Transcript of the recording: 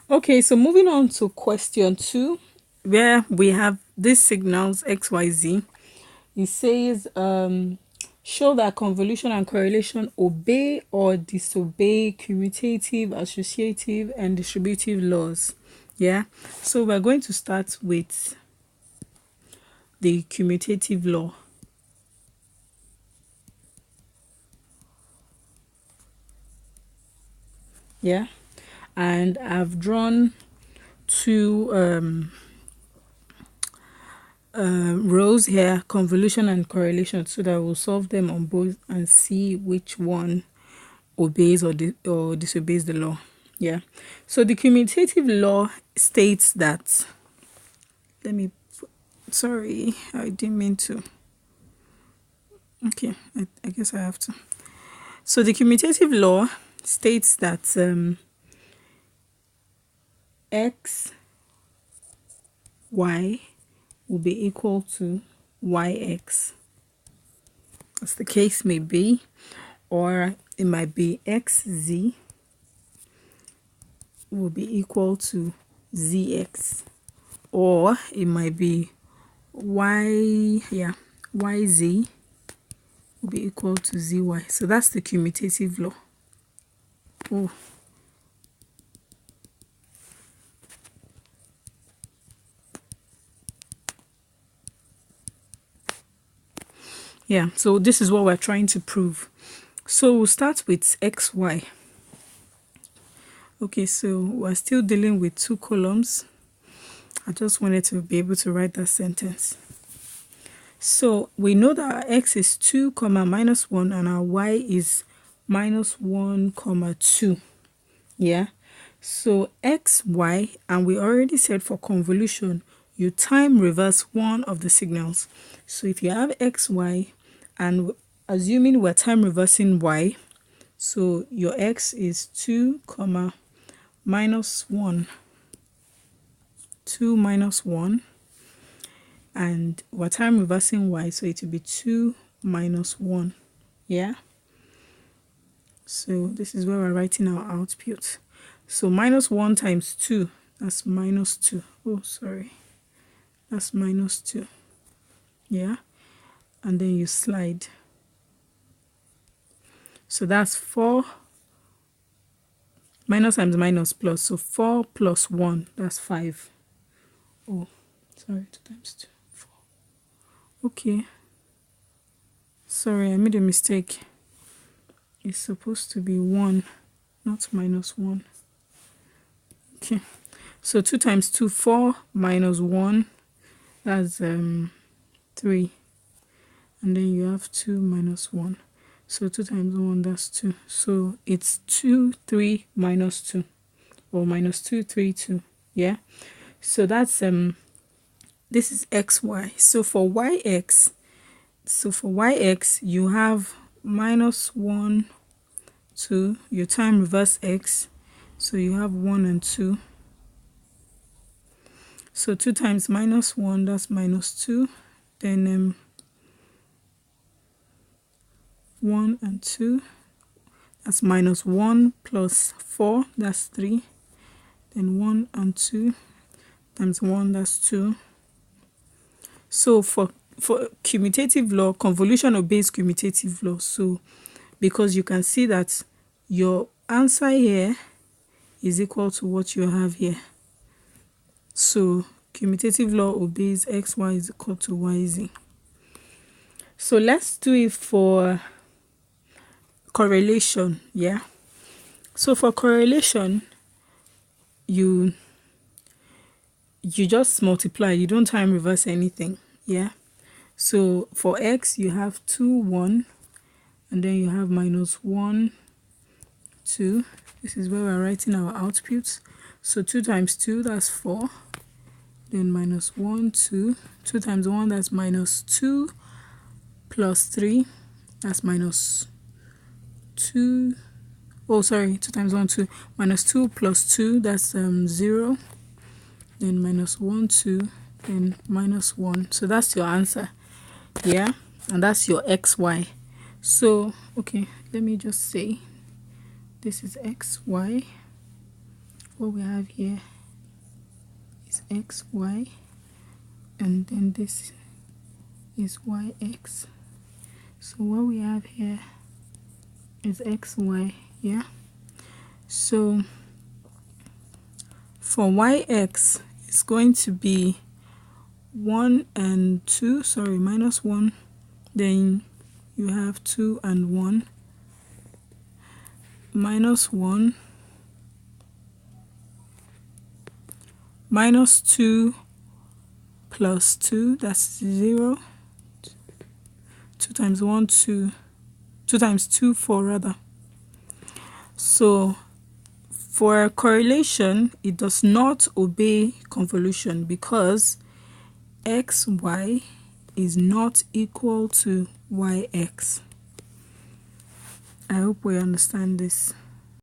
Okay, so moving on to question 2, where we have these signals XYZ. It says show that convolution and correlation obey or disobey commutative, associative, and distributive laws. Yeah, so we're going to start with the commutative law. Yeah, and I've drawn two rows here, convolution and correlation, so that we'll solve them on both and see which one obeys or disobeys the law. Yeah, so the commutative law states that, sorry, I didn't mean to. Okay, I guess I have to. So the commutative law states that x, y will be equal to yx, as the case may be, or it might be xz will be equal to zx, or it might be yz will be equal to zy. So that's the commutative law. Oh. Yeah, so this is what we're trying to prove. So we'll start with xy. Okay, so we're still dealing with two columns. I just wanted to be able to write that sentence. So we know that our x is 2, minus 1, and our y is minus 1, 2. Yeah, so xy, and we already said for convolution, you time reverse one of the signals. So if you have xy, and assuming we're time reversing y, so your x is 2, minus 1, 2 minus 1, and we're time reversing y, so it will be 2 minus 1. Yeah, so this is where we're writing our output. So minus 1 times 2, that's minus 2. Oh, sorry, that's minus 2. Yeah, and then you slide. So that's 4 minus times minus plus, so 4 plus 1, that's 5. Oh, sorry, 2 times 2, 4. Okay, sorry, I made a mistake. It's supposed to be 1, not minus 1. Okay, so 2 times 2, 4 minus 1, that's 3. And then you have 2 minus 1. So 2 times 1, that's 2. So it's 2, 3 minus 2. Or minus 2, 3, 2. Yeah. So that's this is xy. So for yx, you have minus 1, 2. You time reverse x. So you have 1 and 2. So 2 times minus 1, that's minus 2. Then 1 and 2, that's minus 1 plus 4, that's 3. Then 1 and 2 times 1, that's 2. So for commutative law, convolution obeys commutative law. So because you can see that your answer here is equal to what you have here. So commutative law obeys xy is equal to yz. So let's do it for correlation. Yeah, so for correlation, you just multiply, you don't time reverse anything. Yeah, so for x you have 2, 1, and then you have minus 1, 2. This is where we're writing our outputs. So 2 times 2, that's 4. Then minus 1, 2. 2 times 1, that's minus 2, plus 3, that's minus 2. Oh, sorry, 2 times 1, 2. Minus 2 plus 2, that's 0. Then minus 1, 2, then minus 1. So that's your answer. Yeah, and that's your xy. So, okay, let me just say this is xy what we have here is xy, and then this is yx. So what we have here is xy, yeah? So for yx, it's going to be 1 and 2, sorry, minus 1, then you have 2 and 1, minus 1, minus 2 plus 2, that's 0, 2 times 1, 2, 2 times 2, 4 rather. So for correlation, it does not obey convolution because xy is not equal to yx. I hope we understand this.